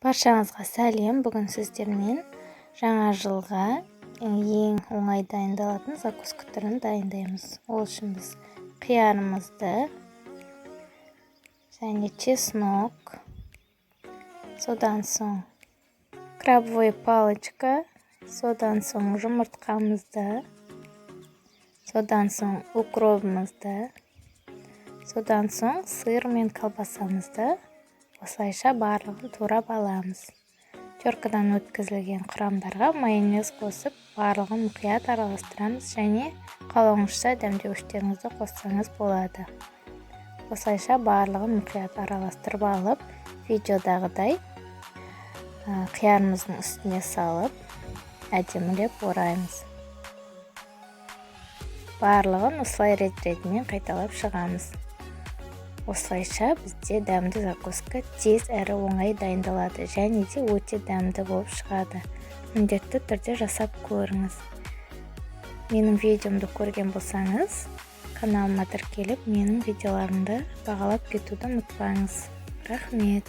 Баршаңызға сәлем. Бүгін сіздермен жаңа жылға ең оңай дайындалатын закуска түрін дайындаймыз. Ол үшін біз қиярымызды және чеснок, содан соң крабовая палочка, содан соң жұмыртқамызды, содан соң укробымызды, содан соң сыр мен колбасамызды осылайша барлығын турап аламыз. Теркадан өткізілген құрамдарға майонез қосып, барлығын мұқият араластырамыз және қалауыңызша дәмдеуіштеріңізді қоссаңыз болады. Осылайша барлығын мұқият араластырып алып, видеодағыдай қиярымыздың үстіне салып, әдемілеп ораймыз. Барлығын осылай рет-ретімен қайталап шығамыз. Осылайша бізде дәмді закуска тез әрі оңай дайындалады және де өте дәмді болып шығады. Міндетті түрде жасап көріңіз. Менің видеомды көрген болсаңыз, каналыма тіркеліп, менің видеоларымды бағалап кетуді ұмытпаңыз. Рахмет.